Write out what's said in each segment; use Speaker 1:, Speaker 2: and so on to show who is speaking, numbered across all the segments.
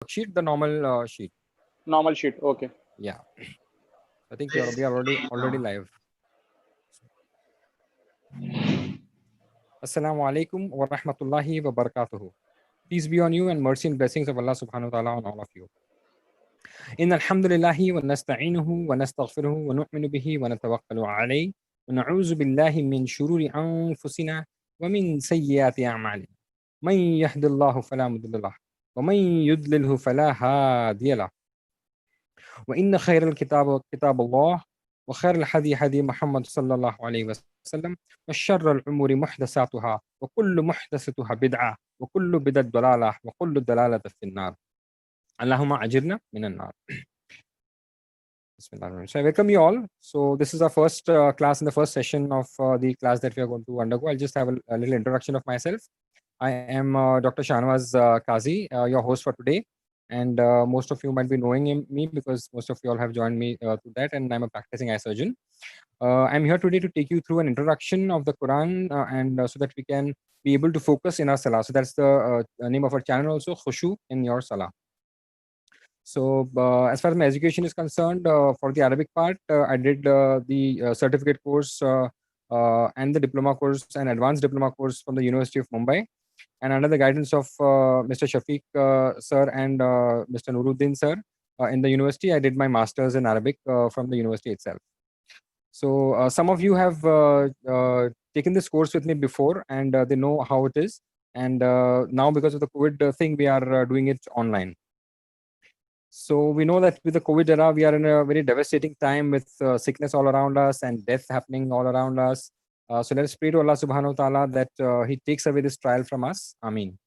Speaker 1: worksheet, the normal sheet.
Speaker 2: Normal sheet. Okay.
Speaker 1: Yeah, I think we are already live. Assalamu alaikum wa rahmatullahi wa barakatuhu. Peace be on you and mercy and blessings of Allah subhanahu wa ta'ala on all of you. إن الحمد لله ونستعينه ونستغفره ونؤمن به ونتوكل عليه ونعوذ بالله من شرور أنفسنا ومن سيئات أعمالنا من يهد الله فلا مضل له ومن يضلله فلا هادي له وإن خير الكتاب كتاب الله وخير الهدي هدي محمد صلى الله عليه وسلم وشر الأمور محدثاتها وكل محدثتها بدعة وكل بدعة ضلالة وكل ضلالة في النار اللهم أجرنا من النار. So I welcome you all. So this is our first class in the first session of the class that we are going to undergo. I'll just have a little introduction of myself. I am Dr. Shahnawaz Kazi, your host for today. And most of you might be knowing me because most of you all have joined me to that, and I'm a practicing eye surgeon. I'm here today to take you through an introduction of the Quran and so that we can be able to focus in our salah. So that's the name of our channel also, Khushu in your salah. So as far as my education is concerned, for the Arabic part, I did the certificate course and the diploma course and advanced diploma course from the University of Mumbai. And under the guidance of Mr. Shafiq sir and Mr. Nuruddin sir in the university, I did my master's in Arabic from the university itself. So some of you have taken this course with me before, and they know how it is. And now because of the COVID thing, we are doing it online. So we know that with the COVID era, we are in a very devastating time with sickness all around us and death happening all around us. So let us pray to Allah subhanahu wa ta'ala that He takes away this trial from us. Ameen.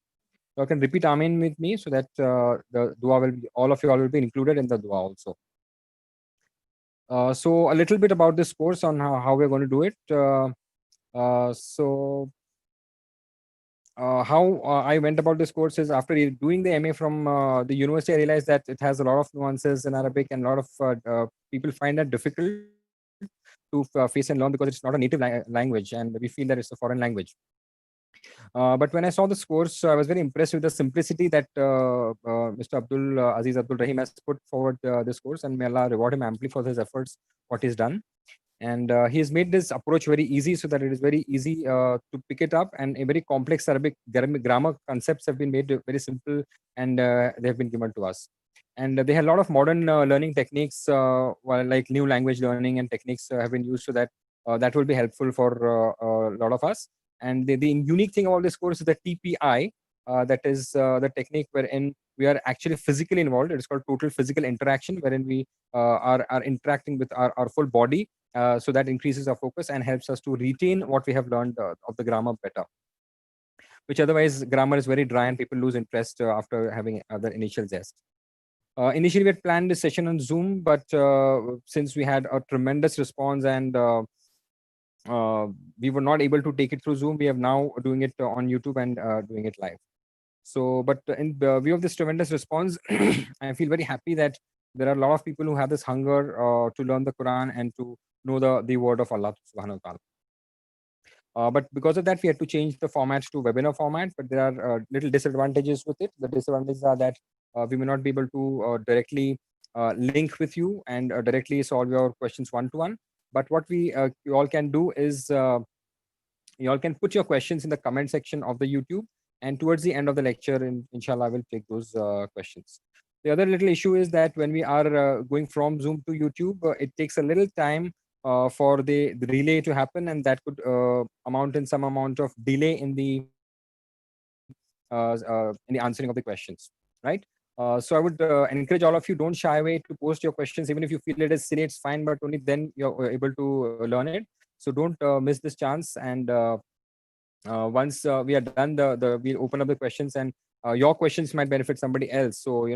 Speaker 1: So you can repeat Ameen with me so that the dua will be, all of you all will be included in the dua also. So a little bit about this course on how we're going to do it. How I went about this course is after doing the MA from the university, I realized that it has a lot of nuances in Arabic and a lot of people find that difficult to face and learn because it's not a native language and we feel that it's a foreign language. But when I saw this course, I was very impressed with the simplicity that Mr. Aziz Abdul Rahim has put forward this course, and may Allah reward him amply for his efforts, what he's done. And he has made this approach very easy so that it is very easy to pick it up, and a very complex Arabic grammar concepts have been made very simple and they have been given to us. And they have a lot of modern learning techniques, like new language learning and techniques have been used so that that will be helpful for a lot of us. And the unique thing about this course is the TPI, that is the technique wherein we are actually physically involved. It's called total physical interaction, wherein we are interacting with our full body. So that increases our focus and helps us to retain what we have learned of the grammar better. Which otherwise grammar is very dry and people lose interest after having the initial zest. Initially, we had planned this session on Zoom, but since we had a tremendous response and we were not able to take it through Zoom, we are now doing it on YouTube and doing it live. So, but in view of this tremendous response, I feel very happy that there are a lot of people who have this hunger to learn the Quran and to know the word of Allah subhanahu wa ta'ala. But because of that, we had to change the format to webinar format, but there are little disadvantages with it. The disadvantages are that we may not be able to directly link with you and directly solve your questions one-to-one. But what you all can do is you all can put your questions in the comment section of the YouTube, and towards the end of the lecture, inshallah, I will take those questions. The other little issue is that when we are going from Zoom to YouTube, it takes a little time for the relay to happen, and that could amount in some amount of delay in the answering of the questions, right? So I would encourage all of you, don't shy away to post your questions. Even if you feel it is silly, it's fine, but only then you're able to learn it. So don't miss this chance. And once we are done, we'll open up the questions, and your questions might benefit somebody else. So,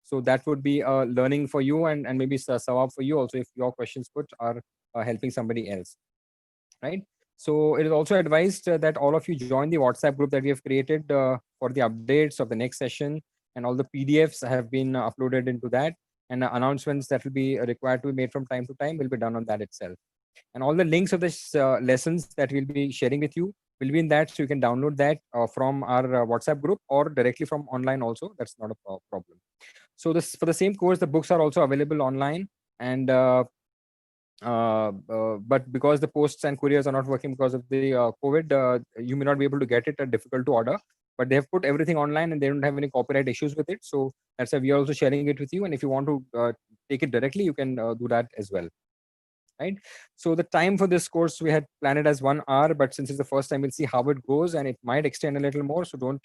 Speaker 1: so that would be a learning for you and maybe sawab for you also if your questions put are helping somebody else, right? So it is also advised that all of you join the WhatsApp group that we have created for the updates of the next session, and all the PDFs have been uploaded into that, and announcements that will be required to be made from time to time will be done on that itself. And all the links of the lessons that we'll be sharing with you will be in that, so you can download that from our WhatsApp group or directly from online also. That's not a problem. So this, for the same course, the books are also available online, and but because the posts and couriers are not working because of the COVID, you may not be able to get it, difficult to order. But they have put everything online and they don't have any copyright issues with it. So that's why we are also sharing it with you. And if you want to take it directly, you can do that as well. Right. So the time for this course we had planned it as 1 hour, but since it's the first time, we'll see how it goes, and it might extend a little more. So don't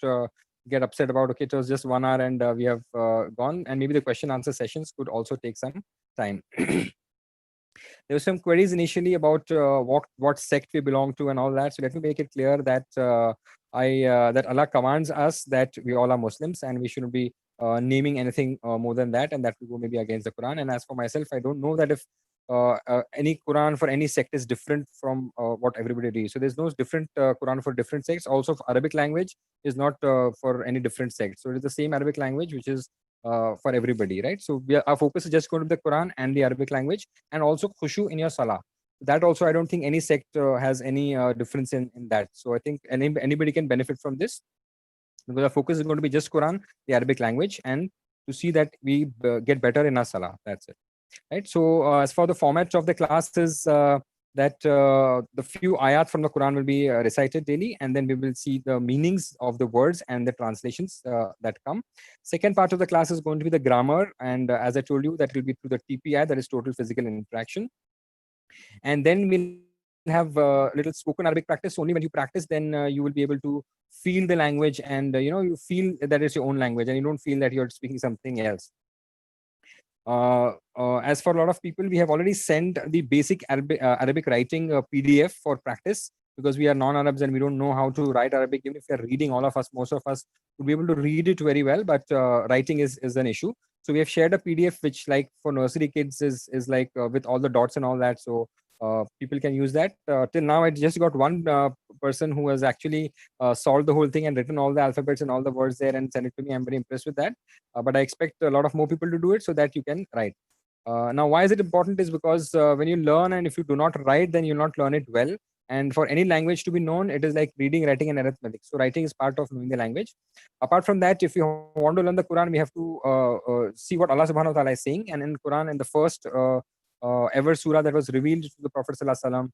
Speaker 1: get upset about, okay, it was just 1 hour and we have gone, and maybe the question answer sessions could also take some time. There were some queries initially about what sect we belong to and all that. So let me make it clear that that Allah commands us that we all are Muslims, and we shouldn't be naming anything more than that, and that will go maybe against the Quran. And as for myself, I don't know that if any Quran for any sect is different from what everybody reads. So there's no different Quran for different sects. Also, Arabic language is not for any different sect. So it is the same Arabic language which is for everybody, right? So our focus is just going to be the Quran and the Arabic language, and also khushu in your salah. That also, I don't think any sect has any difference in that. So I think anybody can benefit from this, because our focus is going to be just Quran, the Arabic language, and to see that we get better in our salah. That's it, right? So as for the format of the class is that the few ayat from the Quran will be recited daily, and then we will see the meanings of the words and the translations that come. Second part of the class is going to be the grammar, and as I told you, that will be through the TPI, that is total physical interaction. And then we'll have little spoken Arabic practice. Only when you practice, then you will be able to feel the language, and you feel that it's your own language, and you don't feel that you're speaking something else. As for a lot of people, we have already sent the basic Arabic writing PDF for practice, because we are non-Arabs and we don't know how to write Arabic. Even if we are reading, all of us, most of us would be able to read it very well, but writing is an issue. So we have shared a PDF which, like for nursery kids, is like with all the dots and all that. So people can use that. Till now, I just got one person who has actually solved the whole thing and written all the alphabets and all the words there and sent it to me. I'm very impressed with that. But I expect a lot of more people to do it so that you can write. Now, why is it important? Is because when you learn, and if you do not write, then you'll not learn it well. And for any language to be known, it is like reading, writing, and arithmetic. So writing is part of knowing the language. Apart from that, if you want to learn the Quran, we have to see what Allah Subhanahu wa Taala is saying. And in Quran, in the first ever surah that was revealed to the Prophet Sallallahu Alaihi Wasallam,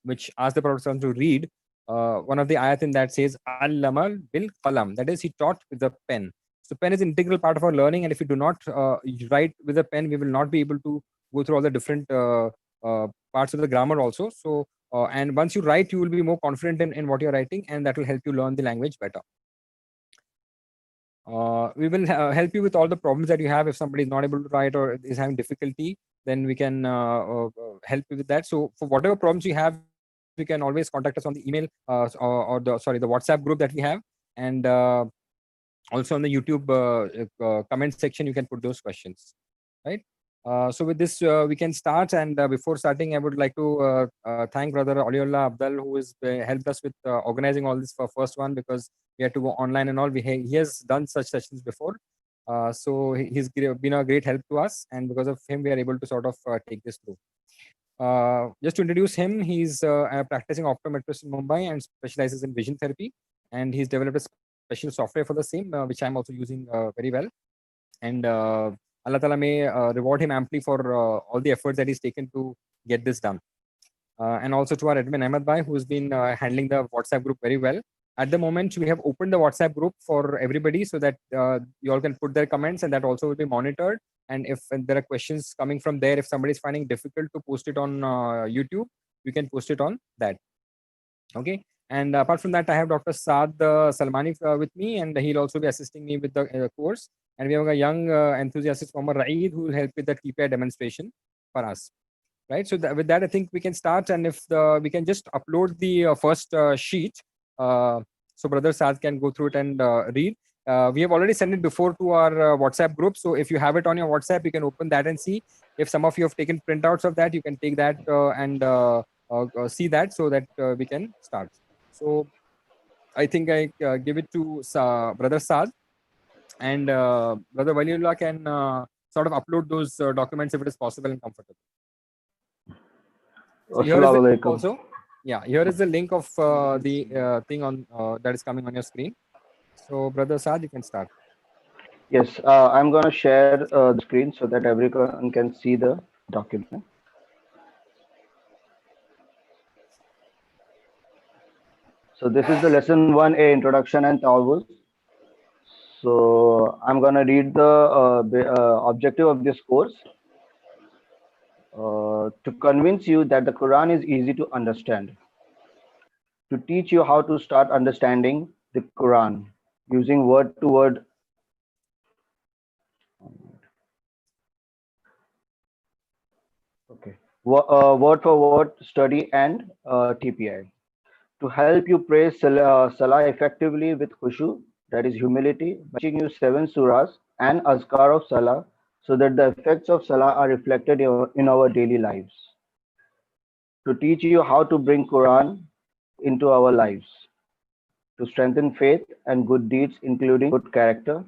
Speaker 1: which asked the Prophet Sallallahu Alaihi Wasallam to read, one of the ayat in that says, Allamal bil qalam. That is, he taught with the pen. So pen is an integral part of our learning, and if we do not write with a pen, we will not be able to go through all the different parts of the grammar also. So and once you write, you will be more confident in what you're writing, and that will help you learn the language better. We will help you with all the problems that you have. If somebody is not able to write or is having difficulty, then we can help you with that. So for whatever problems you have, you can always contact us on the email or the WhatsApp group that we have, and also on the YouTube comment section, you can put those questions, right? So with this, we can start. And before starting, I would like to thank Brother Aliullah Abdal, who has helped us with organizing all this for first one, because we had to go online and all. He has done such sessions before. So he's been a great help to us, and because of him, we are able to sort of take this through. Just to introduce him, he's a practicing optometrist in Mumbai and specializes in vision therapy. And he's developed a special software for the same, which I'm also using very well. And Allah Ta'ala may reward him amply for all the efforts that he's taken to get this done. And also to our admin Ahmed Bhai, who's been handling the WhatsApp group very well. At the moment, we have opened the WhatsApp group for everybody so that you all can put their comments, and that also will be monitored. And if there are questions coming from there, if somebody is finding difficult to post it on YouTube, you can post it on that. Okay. And apart from that, I have Dr. Saad Salmani with me, and he'll also be assisting me with the course. And we have a young enthusiast, Muhammad Raeed, who will help with the TPI demonstration for us. Right. So with that, I think we can start. And if we can just upload the first sheet, so Brother Saad can go through it and read. We have already sent it before to our WhatsApp group. So if you have it on your WhatsApp, you can open that and see. If some of you have taken printouts of that, you can take that and see that, so that we can start. So I think I give it to Brother Saad, and Brother Waliullah can sort of upload those documents if it is possible and comfortable. So here is the link also. Yeah, here is the link of the thing on that is coming on your screen. So, brother Saad, you can start.
Speaker 2: Yes, I'm going to share the screen so that everyone can see the document. So this is the lesson 1A, Introduction and Ta'awuz. So I'm going to read the objective of this course to convince you that the Quran is easy to understand, to teach you how to start understanding the Quran using word to word. Okay. Word for word study and TPI to help you pray Salah effectively with khushu, that is humility, by teaching you 7 surahs and azkar of Salah so that the effects of Salah are reflected in our daily lives. To teach you how to bring Quran into our lives, to strengthen faith and good deeds, including good character,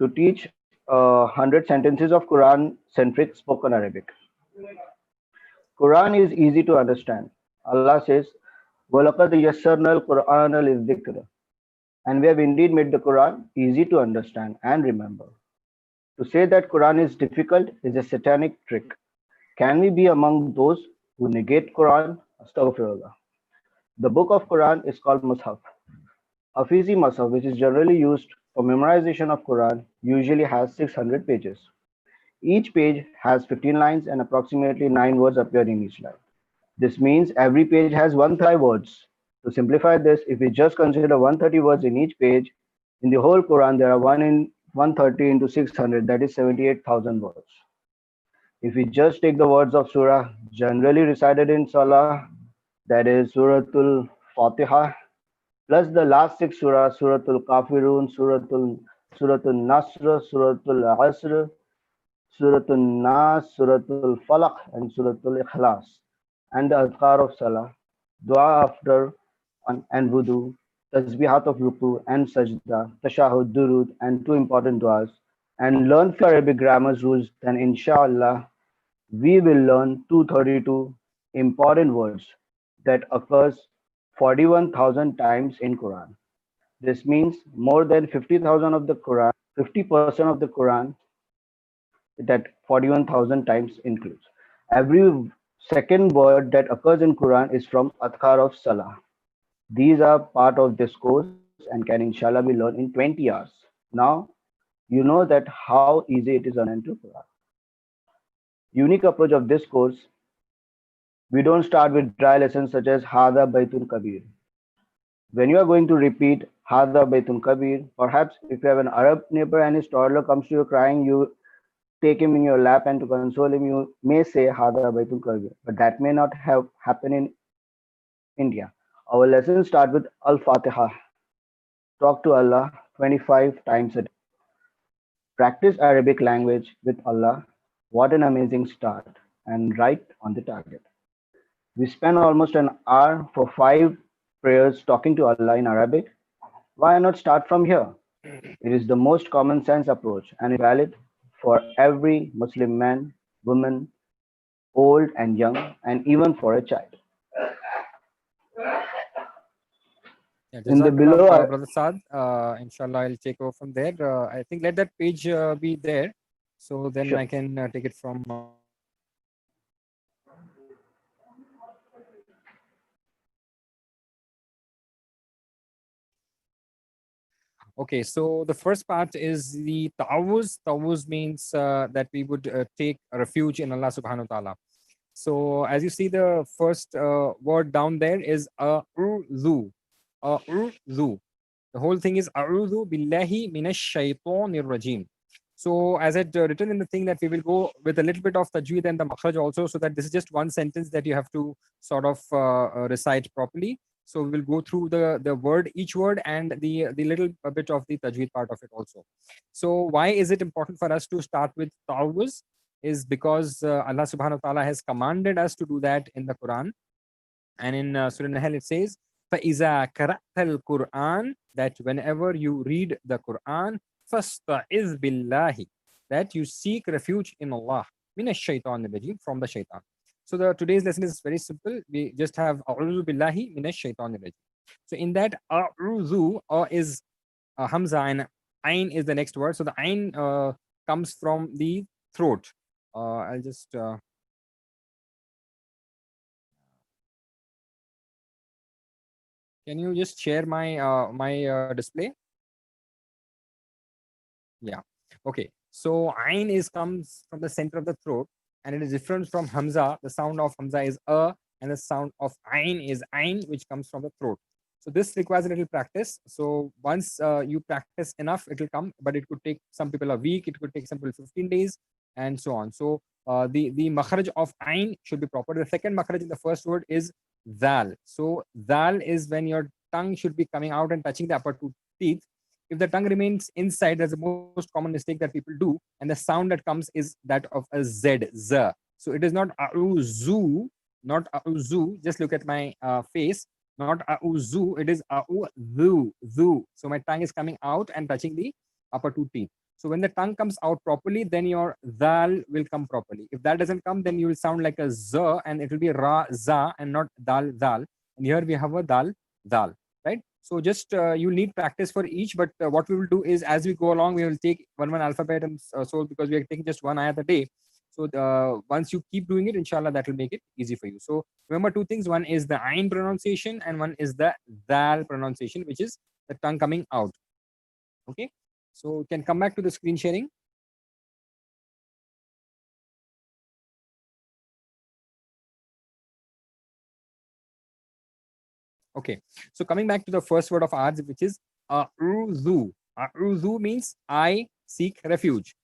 Speaker 2: to teach 100 sentences of Quran centric spoken Arabic. Quran is easy to understand. Allah says, وَلَقَدْ يَسَّرْنَا الْقُرْآنَ لِلذِّكْرِ. And we have indeed made the Quran easy to understand and remember. To say that Quran is difficult is a satanic trick. Can we be among those who negate Quran? Astaghfirullah. The book of Quran is called Mus'haf. Hafizi Mus'haf, which is generally used for memorization of Quran, usually has 600 pages. Each page has 15 lines and approximately 9 words appear in each line. This means every page has 130 words. To simplify this, if we just consider 130 words in each page, in the whole Quran there are 1 in 130 into 600, that is 78,000 words. If we just take the words of surah generally recited in Salah, that is Suratul Fatiha, plus the last 6 surahs, Suratul Kafirun, Suratul Nasr, Suratul Asr, Suratul Nas, Suratul Falaq, and Suratul Ikhlas, and the Azkar of Salah, Dua after and Wudu, Tasbihat of Ruku and Sajda, Tashahud, Durud, and 2 important duas, and learn few Arabic grammar rules, then inshallah we will learn 232 important words that occurs 41,000 times in Quran. This means more than 50,000 of the Quran, 50% of the Quran that 41,000 times includes. Every second word that occurs in Quran is from Adhkar of Salah. These are part of this course and can inshallah be learned in 20 hours. Now you know that how easy it is to learn into Quran. Unique approach of this course, we don't start with dry lessons such as Hada Baitun Kabir. When you are going to repeat Hada Baitun Kabir, perhaps if you have an Arab neighbor and his toddler comes to you crying, you take him in your lap and to console him, you may say Hada Baitul Kabir, but that may not have happened in India. Our lessons start with Al Fatiha. Talk to Allah 25 times a day. Practice Arabic language with Allah. What an amazing start. And right on the target. We spend almost an hour for 5 prayers talking to Allah in Arabic. Why not start from here? It is the most common sense approach and is valid for every Muslim man, woman, old and young, and even for a child.
Speaker 1: Yeah,
Speaker 2: In the
Speaker 1: Jazakallah,
Speaker 2: below,
Speaker 1: brother Saad. Inshallah, I'll take over from there. I think let that page be there, so then
Speaker 2: sure.
Speaker 1: I can take it from. Okay, so the first part is the ta'awuz. Ta'awuz means that we would take refuge in Allah subhanahu wa ta'ala. So as you see, the first word down there is auzu. Auzu. The whole thing is auzu billahi minash shaitanir rajim. So as I written in the thing that we will go with a little bit of tajweed and the makhraj also, so that this is just one sentence that you have to sort of recite properly. So we will go through the word, each word, and the little bit of the tajweed part of it also. So why is it important for us to start with ta'awuz? Is because Allah subhanahu wa ta'ala has commanded us to do that in the Quran. And in Surah Nahl it says, فَإِذَا قَرَأْتَ الْقُرْآنَ, that whenever you read the Quran, فَاسْتَعِذْ بِاللَّهِ, that you seek refuge in Allah, مِنَ الشَّيْطَانِ الرَّجِيمِ, from the shaitan. So the today's lesson is very simple. We just have auzu billahi minash shaitanir rajim. So in that auzu is hamza and ain is the next word. So the ain comes from the throat. I'll just can you just share my display? Yeah. Okay. So ain is comes from the center of the throat, and it is different from hamza. The sound of hamza is and the sound of ain is ain, which comes from the throat. So this requires a little practice. So once you practice enough, it will come, but it could take some people a week. It could take some people 15 days, and so on. So the makhraj of ain should be proper. The second makhraj in the first word is dal. So dal is when your tongue should be coming out and touching the upper two teeth. If the tongue remains inside, that's the most common mistake that people do, and the sound that comes is that of a z. So it is not auzu, not auzu. Just look at my face, not auzu. It is auzu. So my tongue is coming out and touching the upper two teeth. So when the tongue comes out properly, then your dal will come properly. If that doesn't come, then you will sound like a z, and it will be ra za and not dal dal. And here we have a dal dal, right? So just you need practice for each, but what we will do is as we go along, we will take one alphabet and so because we are taking just one ayat a day. So once you keep doing it, inshallah, that will make it easy for you. So remember two things: one is the ain pronunciation, and one is the dal pronunciation, which is the tongue coming out. Okay. So can come back to the screen sharing. Okay. So coming back to the first word of ours, which is auzu. Auzu means I seek refuge.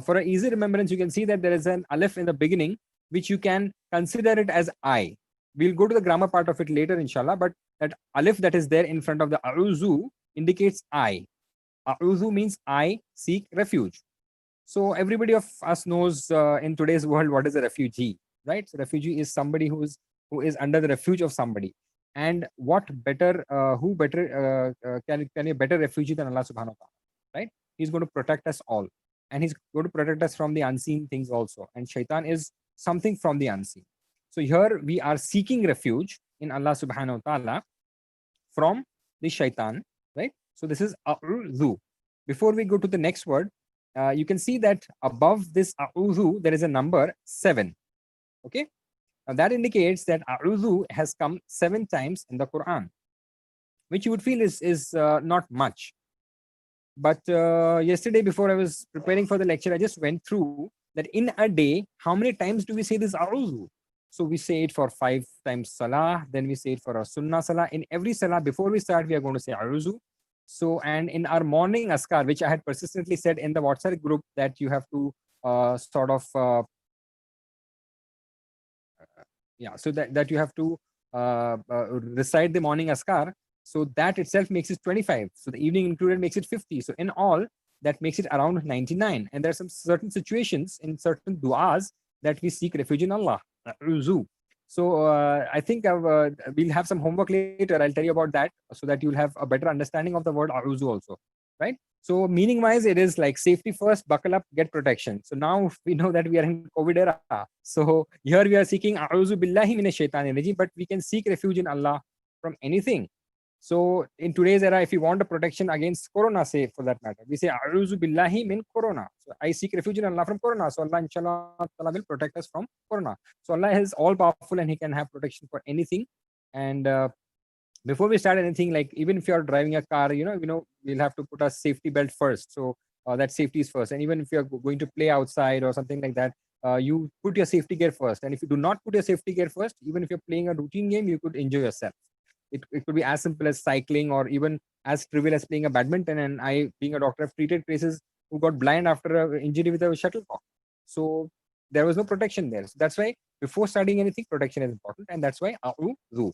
Speaker 1: For an easy remembrance, you can see that there is an alif in the beginning, which you can consider it as I. We'll go to the grammar part of it later, inshallah. But that alif that is there in front of the auzu indicates I. Auzu means I seek refuge. So everybody of us knows in today's world what is a refugee, right? So refugee is somebody who is under the refuge of somebody. And what better, who better can a better refugee than Allah Subhanahu wa Taala, right? He's going to protect us all, and He's going to protect us from the unseen things also. And Shaitan is something from the unseen. So here we are seeking refuge in Allah Subhanahu wa Taala from the Shaitan, right? So this is a'udhu. Before we go to the next word, you can see that above this a'udhu, there is a number 7. Okay. Now that indicates that a'udhu has come 7 times in the Quran, which you would feel is not much. But yesterday, before I was preparing for the lecture, I just went through that in a day, how many times do we say this a'udhu? So we say it for 5 times salah, then we say it for a sunnah salah. In every salah, before we start, we are going to say a'udhu. So, and in our morning askar, which I had persistently said in the WhatsApp group that you have to sort of, yeah, so that you have to recite the morning askar. So that itself makes it 25. So the evening included makes it 50. So in all, that makes it around 99. And there are some certain situations in certain du'as that we seek refuge in Allah. So I think we'll have some homework later. I'll tell you about that so that you'll have a better understanding of the word auzu also, right? So meaning wise, it is like safety first, buckle up, get protection. So now we know that we are in COVID era. So here we are seeking auzu billahi minash shaitanir rajim, but we can seek refuge in Allah from anything. So in today's era, if you want a protection against corona, say for that matter, we say auzu billahi min corona. So I seek refuge in Allah from corona. So Allah inshallah ta'ala will protect us from corona. So Allah is all powerful and He can have protection for anything. And before we start anything, like even if you are driving a car, we'll have to put a safety belt first. So that safety is first. And even if you are going to play outside or something like that, you put your safety gear first. And if you do not put your safety gear first, even if you're playing a routine game, you could injure yourself. It could be as simple as cycling or even as trivial as playing a badminton. And I, being a doctor, have treated cases who got blind after an injury with a shuttlecock. So there was no protection there. So that's why before studying anything, protection is important. And that's why auzu.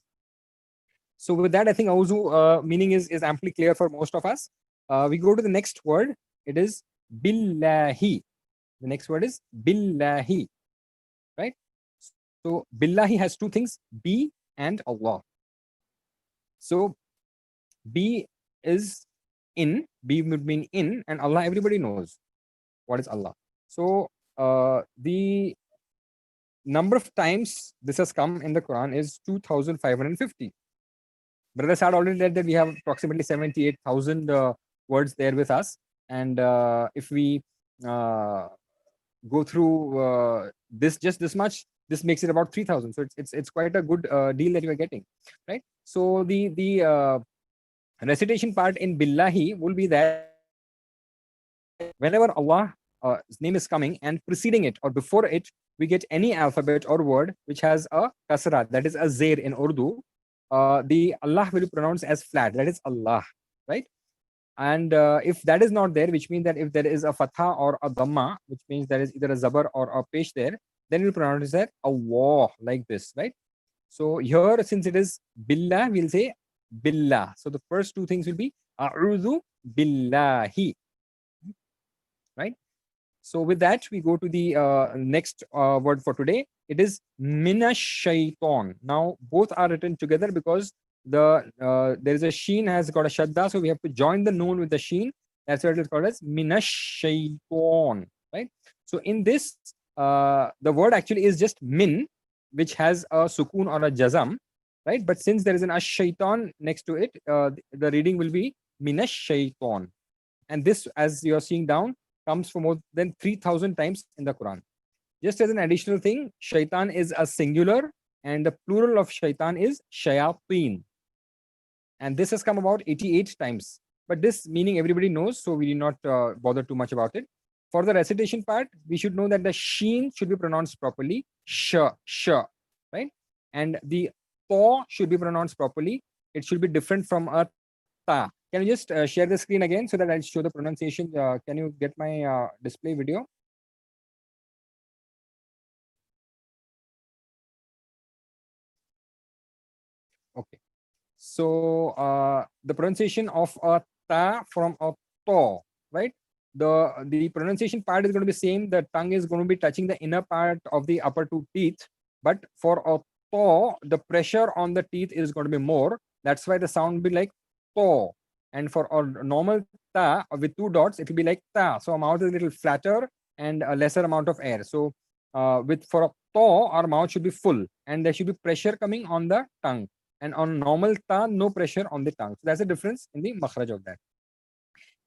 Speaker 1: So with that, I think auzu meaning is amply clear for most of us. We go to the next word. It is billahi. The next word is billahi, right? So billahi has two things, B and Allah. So B is in, B would mean in, and Allah, everybody knows what is Allah. So the number of times this has come in the Quran is 2,550. Brother Saad already said that we have approximately 78,000 words there with us, and if we uh, go through this just this much, this makes it about 3,000. So it's quite a good deal that you are getting, right? So the recitation part in billahi will be that whenever Allah his name is coming and preceding it or before it, we get any alphabet or word which has a kasra, that is a zair in Urdu. The Allah will be pronounced as flat, that is Allah, right? And if that is not there, which means that if there is a fatha or a dhamma, which means there is either a zabar or a pesh there, then we'll pronounce it Allah like this, right? So here, since it is billah, we'll say billah. So the first two things will be auzu billahi, right? So with that, we go to the next word for today. It is minash shaitan. Now both are written together because there is a sheen has got a shadda, so we have to join the noon with the sheen. That's why it is called as minash shaitan, right? So in this, the word actually is just min, which has a sukun or a jazam, right? But since there is an ash shaitan next to it, the reading will be minash shaitan. And this, as you are seeing down, comes for more than 3,000 times in the Quran. Just as an additional thing, shaitan is a singular and the plural of shaitan is shayateen. And this has come about 88 times. But this meaning everybody knows, so we did not bother too much about it. For the recitation part, we should know that the sheen should be pronounced properly, sh, right? And the to should be pronounced properly. It should be different from a ta. Can you just share the screen again so that I'll show the pronunciation? Can you get my display video? Okay. So the pronunciation of a ta from a to, right? The pronunciation part is going to be same. The tongue is going to be touching the inner part of the upper two teeth. But for a to, the pressure on the teeth is going to be more. That's why the sound will be like to. And for a normal ta with two dots, it will be like ta. So our mouth is a little flatter and a lesser amount of air. So with for a to, our mouth should be full and there should be pressure coming on the tongue. And on normal ta, no pressure on the tongue. So that's the difference in the makhraj of that.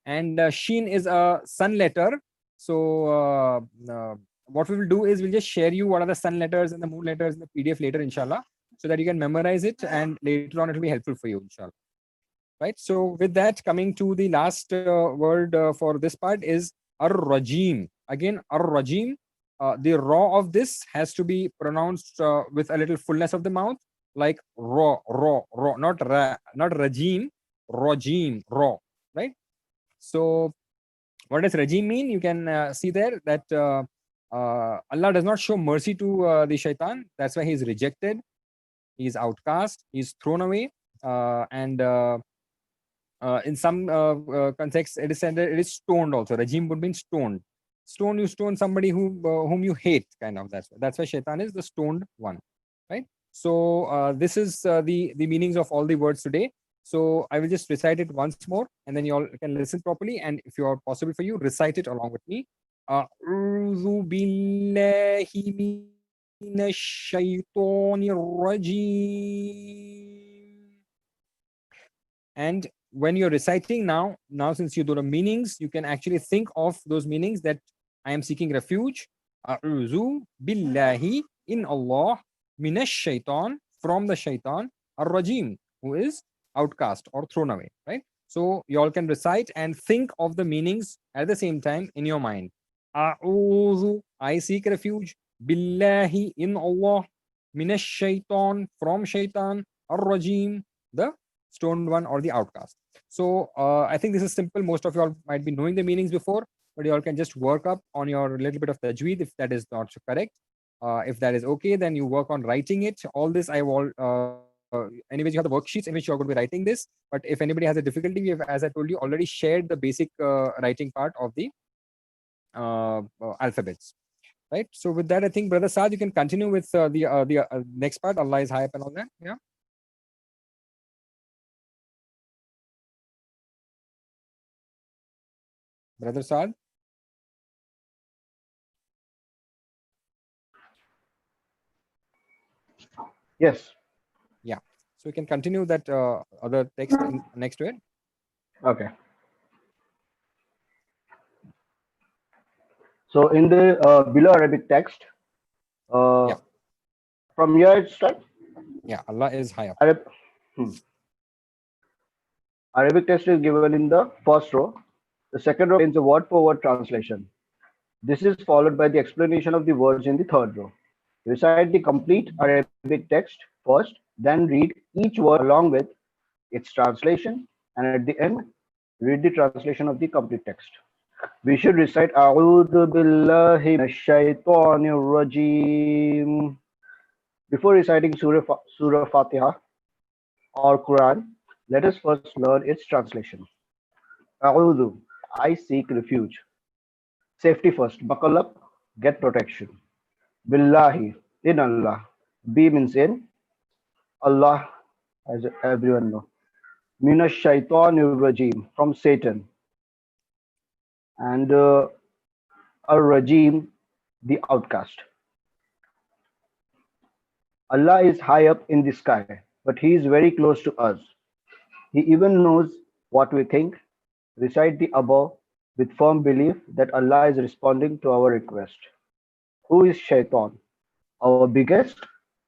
Speaker 1: And sheen is a sun letter. So what we will do is we'll just share you what are the sun letters and the moon letters in the PDF later, inshallah, so that you can memorize it and later on it will be helpful for you, inshallah. Right. So with that, coming to the last word for this part is ar-rajim. Again, ar-rajim. The raw of this has to be pronounced with a little fullness of the mouth, like raw, not rajim, rajim, raw, right? So what does rajim mean? You can see there that Allah does not show mercy to the shaitan. That's why he is rejected, he is outcast, he is thrown away, and in some contexts, it is said that it is stoned also. Rajim would mean stoned. Stone, you stone somebody whom you hate, kind of. That's why shaitan is the stoned one, right? So this is the meanings of all the words today. So I will just recite it once more, and then you all can listen properly. And if you are possible for you, recite it along with me. أعوذ بالله من الشيطان الرجيم. And when you're reciting now since you know the meanings, you can actually think of those meanings that I am seeking refuge. A'udhu billahi, in Allah, minash shaitan, from the shaitan, ar-rajim, who is outcast or thrown away, right? So you all can recite and think of the meanings at the same time in your mind. A'udhu, I seek refuge, billahi, in Allah, minash shaitan, from shaitan, ar-rajim, the stoned one or the outcast. So I think this is simple. Most of you all might be knowing the meanings before, but you all can just work up on your little bit of tajweed if that is not correct. If that is okay, then you work on writing it. All this I will. Anyways, you have the worksheets in which you are going to be writing this. But if anybody has a difficulty, we have, as I told you, already shared the basic writing part of the alphabets. Right. So with that, I think Brother Saad, you can continue with the next part. Allah is high up and all that. Yeah. Brother Saad.
Speaker 2: Yes.
Speaker 1: Yeah. So we can continue that other text next to it.
Speaker 2: Okay. So in the below Arabic text, uh,
Speaker 1: Yeah.
Speaker 2: from here it starts.
Speaker 1: Yeah. Allah is high up.
Speaker 2: Arab, hmm. Arabic text is given in the first row. The second row contains a word for word translation. This is followed by the explanation of the words in the third row. Recite the complete Arabic text first, then read each word along with its translation, and at the end, read the translation of the complete text. We should recite auzu billahi minash shaitanir rajim. Before reciting Surah Fatiha or Quran, let us first learn its translation. Auzu, I seek refuge. Safety first, buckle up, get protection. Billahi, in Allah. B means in Allah, as everyone know. Minash shaitanir rajim, from Satan. And rajim, the outcast. Allah is high up in the sky, but He is very close to us. He even knows what we think. Recite the above with firm belief that Allah is responding to our request. Who is Shaitan? Our biggest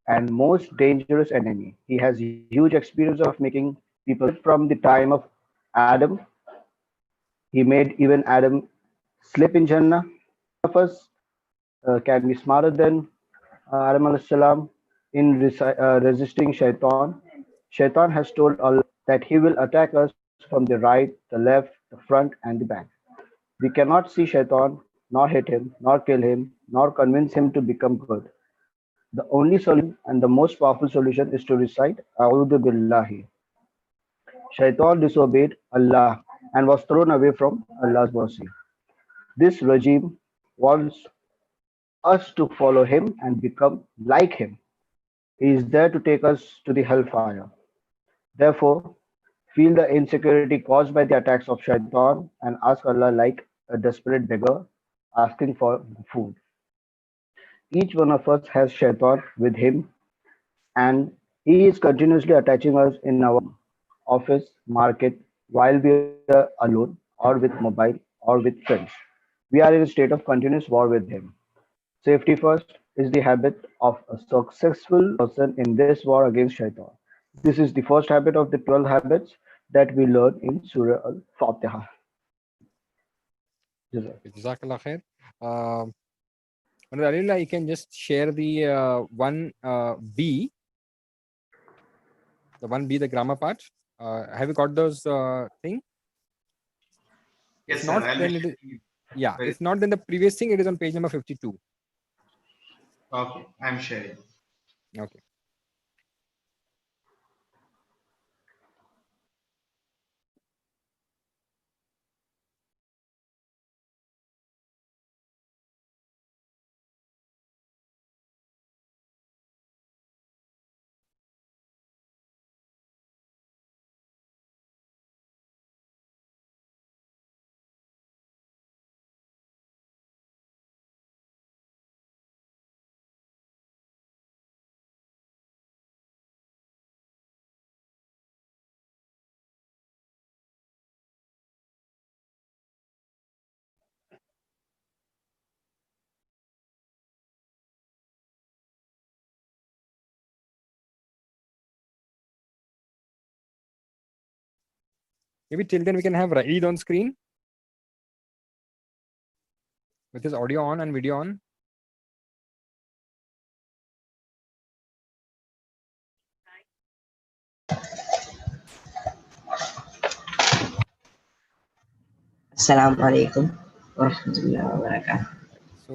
Speaker 2: and most dangerous enemy. He has huge experience of making people from the time of Adam. He made even Adam slip in Jannah. Of us can be smarter than Adam alayhi salam in resisting Shaitan. Shaitan has told Allah that he will attack us from the right, the left, the front, and the back. We cannot see Shaitan, nor hit him, nor kill him, nor convince him to become good. The only solution and the most powerful solution is to recite A'udhu Billahi. Shaitan disobeyed Allah and was thrown away from Allah's mercy. This regime wants us to follow him and become like him. He is there to take us to the hellfire. Therefore, feel the insecurity caused by the attacks of Shaitan and ask Allah like a desperate beggar asking for food. Each one of us has Shaitan with him, and he is continuously attaching us in our office, market, while we are alone, or with mobile, or with friends. We are in a state of continuous war with him. Safety first is the habit of a successful person in this war against Shaitan. This is the first habit of the 12 habits that we learn in Surah Al Fatiha.
Speaker 1: Okay, Jazakallah khair. Um, Alila, you can just share the one B, the one B, the grammar part. Have you got those thing?
Speaker 3: Yes,
Speaker 1: If
Speaker 3: sir.
Speaker 1: not,
Speaker 3: I'll
Speaker 1: then
Speaker 3: be
Speaker 1: it is,
Speaker 3: sharing.
Speaker 1: yeah.
Speaker 3: Very
Speaker 1: If not, then the previous thing, it is on page number 52.
Speaker 3: okay. I'm sharing.
Speaker 1: Okay. Maybe till then we can have Raeed on screen with his audio on and video on.
Speaker 4: Assalamu alaikum warahmatullahi wabarakatuh.
Speaker 1: So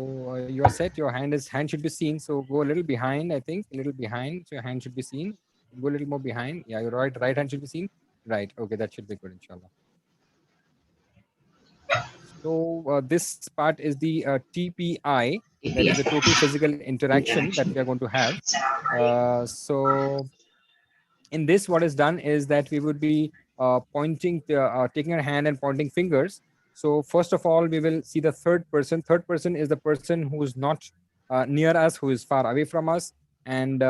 Speaker 1: you are set. Your hand should be seen. So go a little behind. I think a little behind. So your hand should be seen. Go a little more behind. Yeah, your right hand should be seen. Right. Okay, that should be good, inshallah. So this part is the TPI, that is the total physical interaction that we are going to have. So in this, what is done is that we would be taking our hand and pointing fingers. So first of all, we will see the third person. Third person is the person who is not near us, who is far away from us, and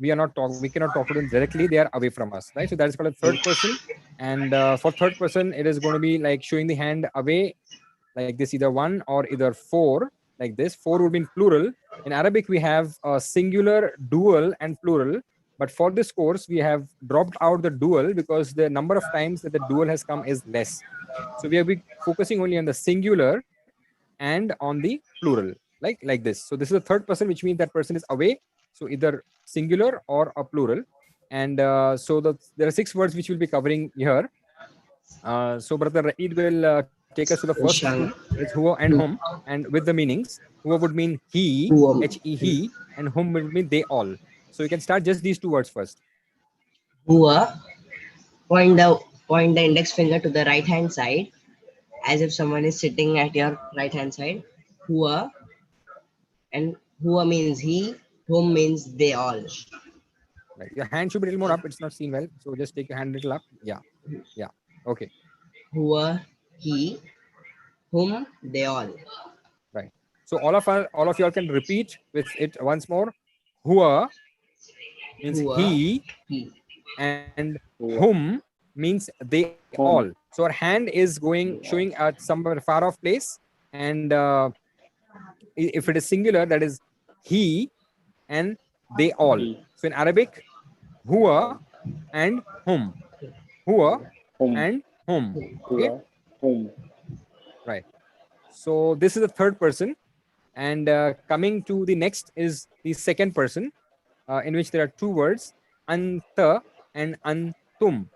Speaker 1: we cannot talk to them directly. They are away from us, right? So that is called a third person. And for third person, it is going to be like showing the hand away like this, either one or either four, like this. Four would be in plural. In Arabic, we have a singular, dual, and plural. But for this course, we have dropped out the dual because the number of times that the dual has come is less. So we are focusing only on the singular and on the plural, like this. So this is a third person, which means that person is away. So either singular or a plural. And there are 6 words which we'll be covering here. So Brother Eid will take us to the first two.
Speaker 4: Inshallah.
Speaker 1: That is huwa and hum, and with the meanings. Huwa would mean he,
Speaker 4: Who,
Speaker 1: he, he, and hum would mean they all. So you can start just these 2 words first.
Speaker 4: who are point the index finger to the right hand side as if someone is sitting at your right hand side. Who are, and who means he, whom means they all.
Speaker 1: Right. Your hand should be a little more up. It's not seen well. So just take your hand a little up. Yeah. Yeah. Okay.
Speaker 4: Who are, he, whom they all.
Speaker 1: Right. So all of y'all can repeat with it once more. Huwa means
Speaker 4: Who are,
Speaker 1: he,
Speaker 4: he.
Speaker 1: and whom means they all. So our hand is showing at somewhere far off place, and if it is singular, that is he and they all. So in Arabic, huwa and hum, huwa and hum. Okay, right. So this is the third person, and coming to the next is the second person, in which there are 2 words, anta and antum.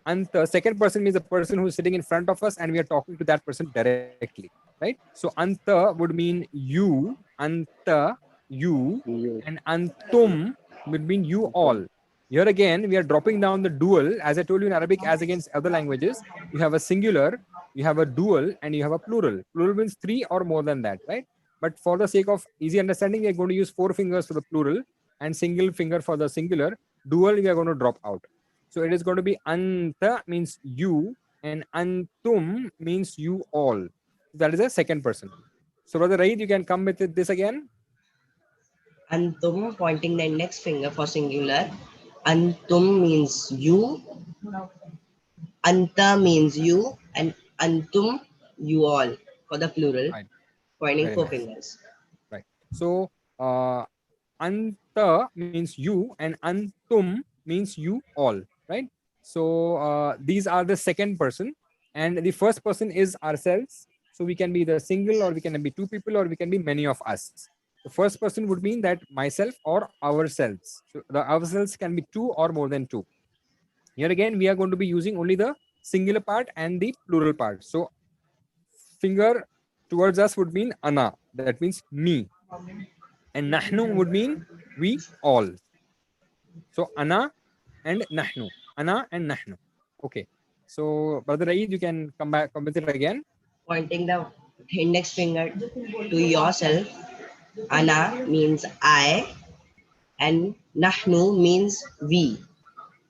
Speaker 1: Anta, second person means the person who is sitting in front of us and we are talking to that person directly, right? So anta would mean you, anta, you, and antum would mean you all. Here again, we are dropping down the dual. As I told you, in Arabic, as against other languages, you have a singular, you have a dual, and you have a plural. Plural means 3 or more than that, right? But for the sake of easy understanding, we are going to use 4 fingers for the plural and single finger for the singular. Dual, we are going to drop out. So it is going to be anta means you, and antum means you all. That is a second person. So Brother Raid, you can come with this again.
Speaker 4: Antum, pointing the index finger for singular. Antum means you. Anta means you, and antum, you all for the plural,
Speaker 1: Right.
Speaker 4: pointing
Speaker 1: Very
Speaker 4: 4
Speaker 1: nice.
Speaker 4: fingers.
Speaker 1: Right. So anta means you, and antum means you all. Right. So these are the second person, and the first person is ourselves. So we can be the single, or we can be 2 people, or we can be many of us. The first person would mean that myself or ourselves. So the ourselves can be 2 or more than 2. Here again, we are going to be using only the singular part and the plural part. So finger towards us would mean ana, that means me, and nahnu would mean we all. So ana and nahnu, ana and nahnu. Okay. So Brother Eid, you can come with it again.
Speaker 4: Pointing the index finger to yourself. Ana means I, and nahnu means we,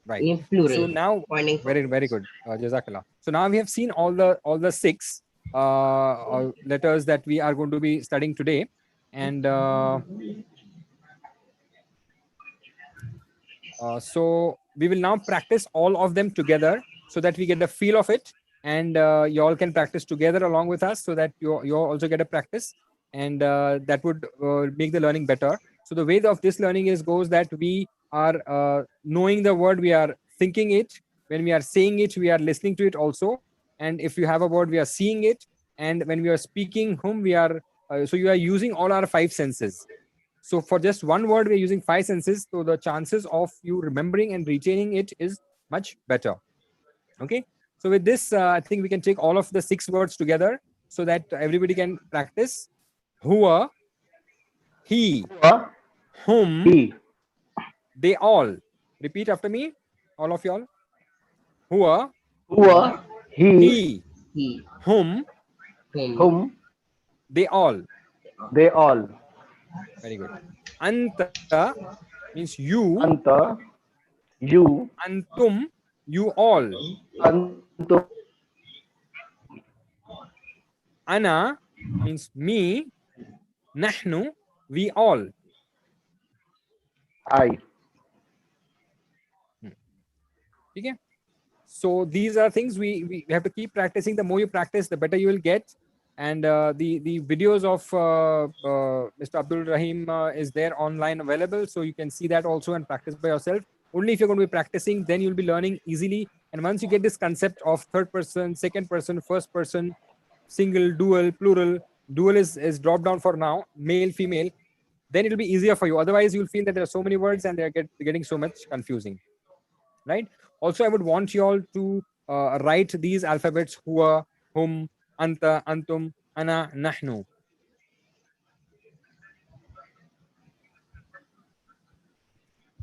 Speaker 1: Right.
Speaker 4: in plural,
Speaker 1: So now,
Speaker 4: pointing for
Speaker 1: very good, Jazakallah. So now we have seen all the 6 letters that we are going to be studying today, and so we will now practice all of them together so that we get the feel of it, and you all can practice together along with us so that you also get a practice, and that would make the learning better. So the way of this learning goes that we are knowing the word, we are thinking it. When we are saying it, we are listening to it also. And if you have a word, we are seeing it. And when we are speaking whom, we are so you are using all our 5 senses. So for just one word, we're using 5 senses. So the chances of you remembering and retaining it is much better. Okay. So with this, I think we can take all of the 6 words together so that everybody can practice. Huwa, he, whom,
Speaker 2: He,
Speaker 1: they all. Repeat after me, all of y'all. Huwa,
Speaker 2: who, he,
Speaker 1: he,
Speaker 4: he,
Speaker 1: whom,
Speaker 4: whom,
Speaker 2: whom,
Speaker 1: they all.
Speaker 2: they all.
Speaker 1: Very good. Anta means you,
Speaker 2: Anta, you,
Speaker 1: antum, you all.
Speaker 2: antum,
Speaker 1: Ana means me, nahnu, we all.
Speaker 2: I.
Speaker 1: Okay. So these are things we have to keep practicing. The more you practice, the better you will get. And the videos of Mr. Abdul Rahim is there online available, so you can see that also and practice by yourself. Only if you're going to be practicing, then you'll be learning easily. And once you get this concept of third person, second person, first person, single, dual, plural, dual is dropped down for now, male, female, then it'll be easier for you. Otherwise, you'll feel that there are so many words and they're getting so much confusing, right? Also, I would want you all to write these alphabets: huwa, hum, anta, antum, ana, nahnu.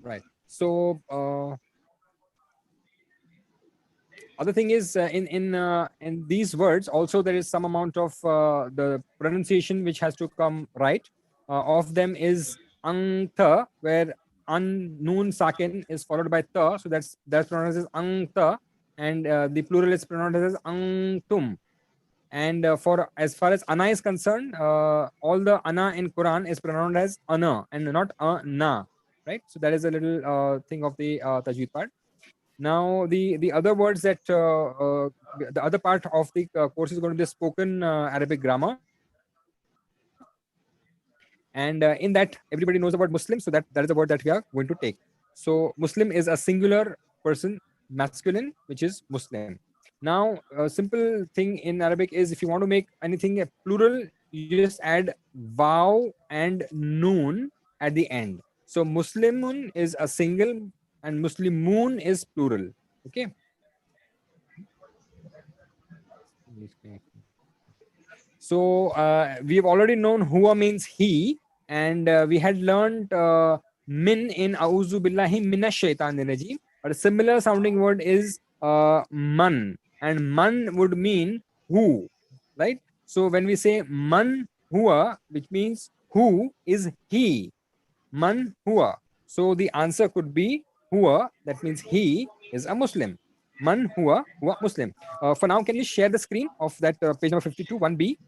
Speaker 1: Right. So other thing is in these words also there is some amount of the pronunciation which has to come right. Of them is anta, where an noon sakin is followed by ta, so that's pronounced as anta, and the plural is pronounced as antum. And for as far as ana is concerned, all the ana in Quran is pronounced as ana and not na, right? So that is a little thing of the tajweed part. Now the other words that the other part of the course is going to be the spoken Arabic grammar, and in that everybody knows the word Muslim, so that is the word that we are going to take. So Muslim is a singular person, masculine, which is Muslim. Now a simple thing in Arabic is if you want to make anything a plural, you just add waw and noon at the end. So Muslimun is a single and Muslimun is plural. Okay. So we've already known huwa means he, and we had learned min in auzu billahi minash shaitanir rajim. But a similar sounding word is man, and man would mean who, right? So when we say man huwa, which means who is he, man huwa. So the answer could be huwa, that means he is a Muslim. Man huwa Muslim. For now, can you share the screen of that page number 52, 1B?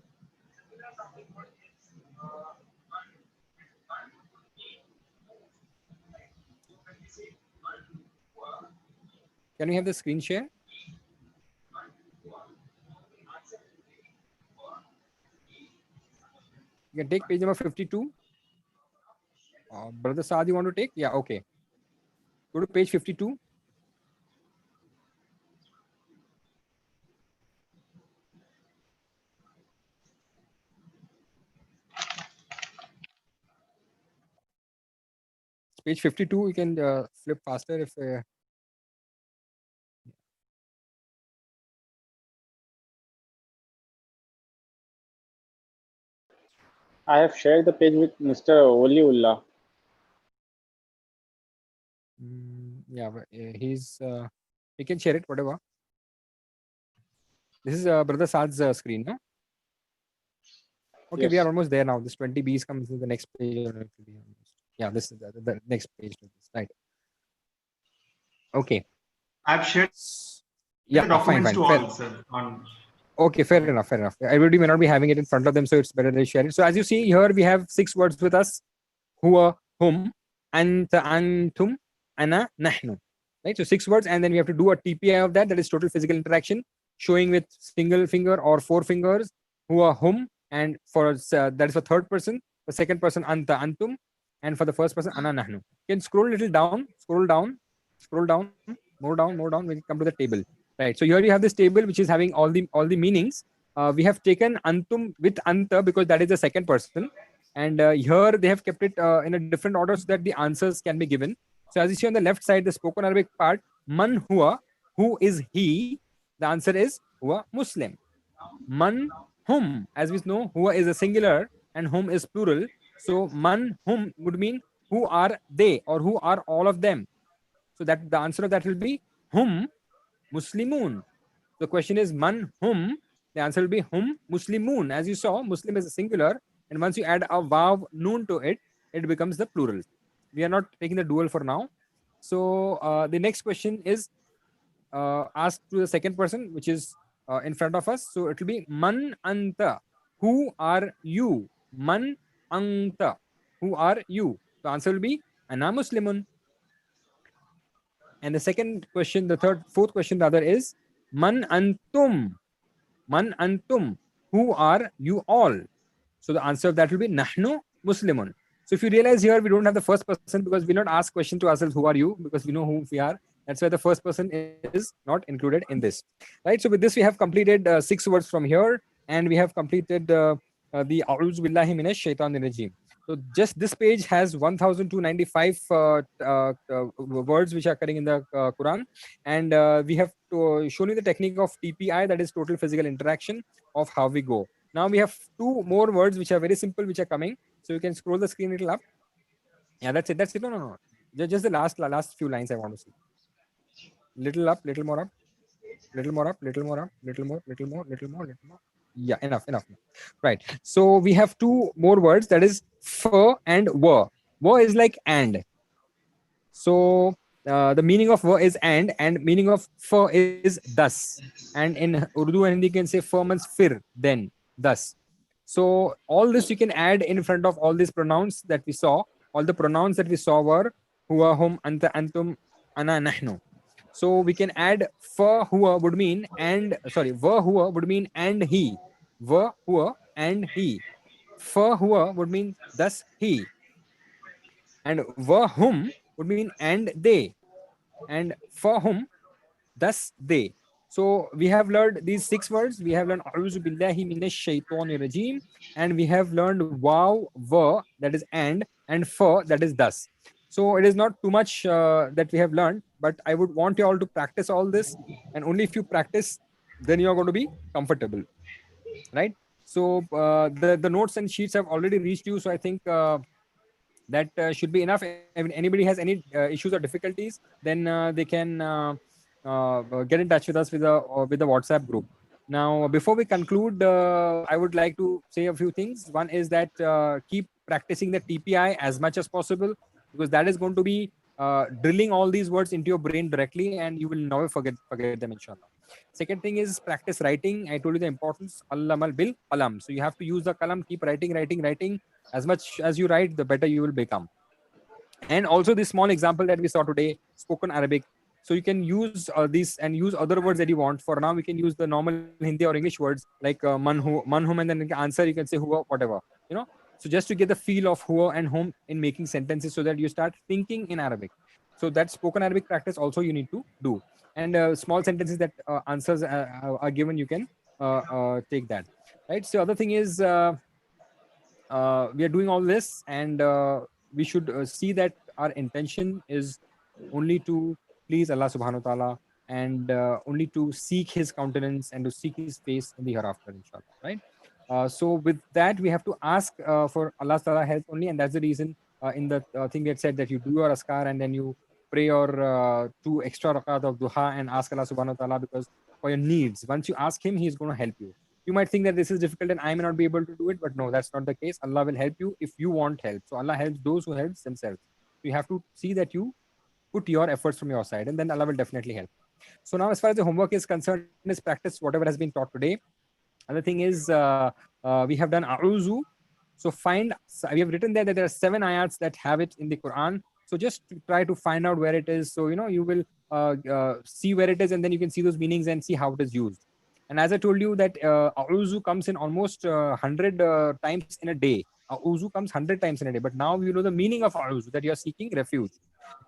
Speaker 1: Can we have the screen share? You can take page number 52. Brother Saad, you want to take? Yeah, okay. Go to page 52. It's page 52. You can flip faster if.
Speaker 5: I have shared the page with Mr. Oliullah.
Speaker 1: Yeah, but he's. We can share it, whatever. This is Brother Saad's screen, no? Okay,
Speaker 5: Yes.
Speaker 1: we are almost there now. This 20Bs comes to the next page. Yeah, this is the next page. Right. Okay.
Speaker 3: I've shared
Speaker 1: Yeah,
Speaker 3: the documents
Speaker 1: fine.
Speaker 3: to
Speaker 1: Fair.
Speaker 3: all, sir.
Speaker 1: Okay, fair enough. Everybody may not be having it in front of them, so it's better they share it. So as you see here, we have 6 words with us: huwa, hum, anta, antum, ana, nahnu. Right. So 6 words, and then we have to do a TPI of that. That is total physical interaction, showing with single finger or 4 fingers. Huwa, hum, and for that is for third person. For second person, anta, antum, and for the first person, ana, nahnu. You can scroll a little down, scroll down, more down. When you come to the table. Right. So here you have this table which is having all the meanings. We have taken antum with anta because that is the second person, and here they have kept it in a different order so that the answers can be given. So as you see on the left side, the spoken Arabic part, man huwa, who is he? The answer is huwa Muslim. Man hum, as we know, huwa is a singular and hum is plural. So man hum would mean who are they or who are all of them. So that the answer of that will be hum Muslimun. The question is man hum. The answer will be hum Muslimun. As you saw, Muslim is a singular, and once you add a vav noon to it, it becomes the plural. We are not taking the dual for now. So the next question is asked to the second person, which is in front of us. So it will be man anta. Who are you? Man anta. Who are you? The answer will be ana Muslimun. And the second question, fourth question rather is man antum. Man antum. Who are you all? So the answer of that will be nahnu muslimun. So if you realize here, we don't have the first person because we not ask question to ourselves, who are you? Because we know who we are. That's why the first person is not included in this. Right. So with this, we have completed 6 words from here, and we have completed the auzu billahi minash shaitanir rajim. So just this page has 1,295 words which are occurring in the Quran, and we have shown you the technique of TPI, that is total physical interaction, of how we go. Now we have 2 more words which are very simple, which are coming. So you can scroll the screen a little up. Yeah, that's it. That's it. No, no, no. Just the last few lines I want to see. Little up, little more up, little more up, little more up, little more, little more, little more, little more. Yeah, enough, enough. Right. So we have 2 more words, that is fur and were. Were is like and. So the meaning of were is and meaning of fur is thus. And in Urdu and Hindi, you can say fur means fir, then, thus. So all this you can add in front of all these pronouns that we saw. All the pronouns that we saw were huwa, hum, anta, antum, ana, nahnu. So we can add fa huwa would mean and, sorry, va huwa would mean and he. Va huwa and he. Fa huwa would mean thus he. And va hum would mean and they. And for whom, thus they. So we have learned these 6 words. We have learned auzu billahi minash shaitanir rajim, and we have learned wow, va, that is and for, that is thus. So it is not too much that we have learned, but I would want you all to practice all this, and only if you practice, then you are going to be comfortable, right? So the notes and sheets have already reached you. So I think that should be enough. If anybody has any issues or difficulties, then they can get in touch with us with the WhatsApp group. Now, before we conclude, I would like to say a few things. One is that keep practicing the TPI as much as possible, because that is going to be drilling all these words into your brain directly, and you will never forget them, inshallah. Second thing is practice writing. I told you the importance, allamal bil qalam. So you have to use the qalam, keep writing. As much as you write, the better you will become. And also this small example that we saw today, spoken Arabic. So you can use these and use other words that you want. For now, we can use the normal Hindi or English words like man, whom, and then answer, you can say who, whatever, you know. So just to get the feel of who and whom in making sentences, so that you start thinking in Arabic. So that spoken Arabic practice also you need to do. And small sentences that answers are given, you can take that. Right. So other thing is, we are doing all this, and we should see that our intention is only to please Allah subhanahu wa ta'ala, and only to seek his countenance and to seek his face in the hereafter, inshallah. Right. So with that, we have to ask for Allah ta'ala help only, and that's the reason in the thing we had said that you do your askar and then you pray your 2 extra rakat of duha and ask Allah subhanahu wa ta'ala, because for your needs, once you ask him, he's going to help you. You might think that this is difficult and I may not be able to do it, but no, that's not the case. Allah will help you if you want help. So Allah helps those who help themselves. So you have to see that you put your efforts from your side, and then Allah will definitely help. So now, as far as the homework is concerned, is practice whatever has been taught today. Other thing is, we have done auzu. So we have written there that there are 7 ayats that have it in the Quran. So just try to find out where it is. So, you know, you will see where it is, and then you can see those meanings and see how it is used. And as I told you that auzu comes in almost 100 times in a day. Auzu comes 100 times in a day. But now you know the meaning of auzu, that you are seeking refuge.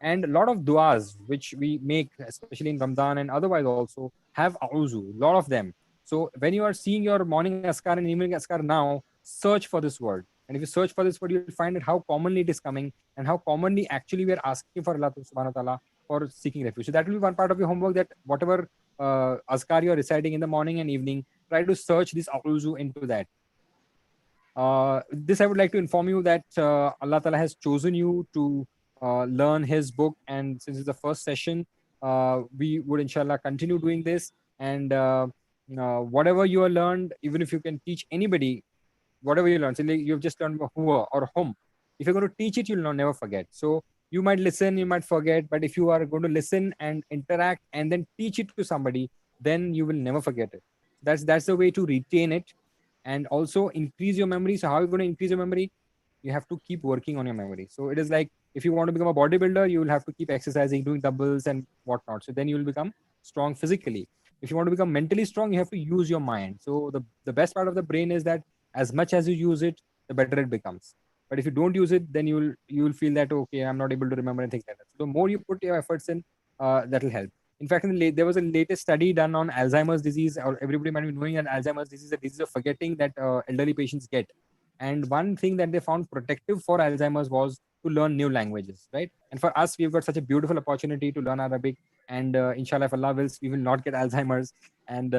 Speaker 1: And a lot of du'as which we make, especially in Ramadan and otherwise also, have auzu, a lot of them. So when you are seeing your morning askar and evening askar now, search for this word. And if you search for this word, you will find it how commonly it is coming, and how commonly actually we are asking for Allah subhanahu wa ta'ala for seeking refuge. So that will be one part of your homework, that whatever azkar you are reciting in the morning and evening, try to search this auzu into that. This I would like to inform you that Allah Ta'ala has chosen you to learn his book, and since it's the first session, we would inshallah continue doing this, and whatever you have learned, even if you can teach anybody whatever you learn, so like you've just learned huwa or hum, if you're going to teach it, you'll never forget. So you might listen, you might forget, but if you are going to listen and interact and then teach it to somebody, then you will never forget it. That's the way to retain it and also increase your memory. So how are you going to increase your memory? You have to keep working on your memory. So it is like If you want to become a bodybuilder, you will have to keep exercising, doing doubles and whatnot. So then you will become strong physically. If you want to become mentally strong, you have to use your mind. So the best part of the brain is that as much as you use it, the better it becomes. But if you don't use it, then you will feel that, okay, I'm not able to remember and things like that. So the more you put your efforts in, that will help. In fact, there was a latest study done on Alzheimer's disease, or everybody might be knowing that Alzheimer's disease is a disease of forgetting that elderly patients get. And one thing that they found protective for Alzheimer's was to learn new languages, right? And for us, we've got such a beautiful opportunity to learn Arabic, and inshallah, if Allah wills, we will not get Alzheimer's. And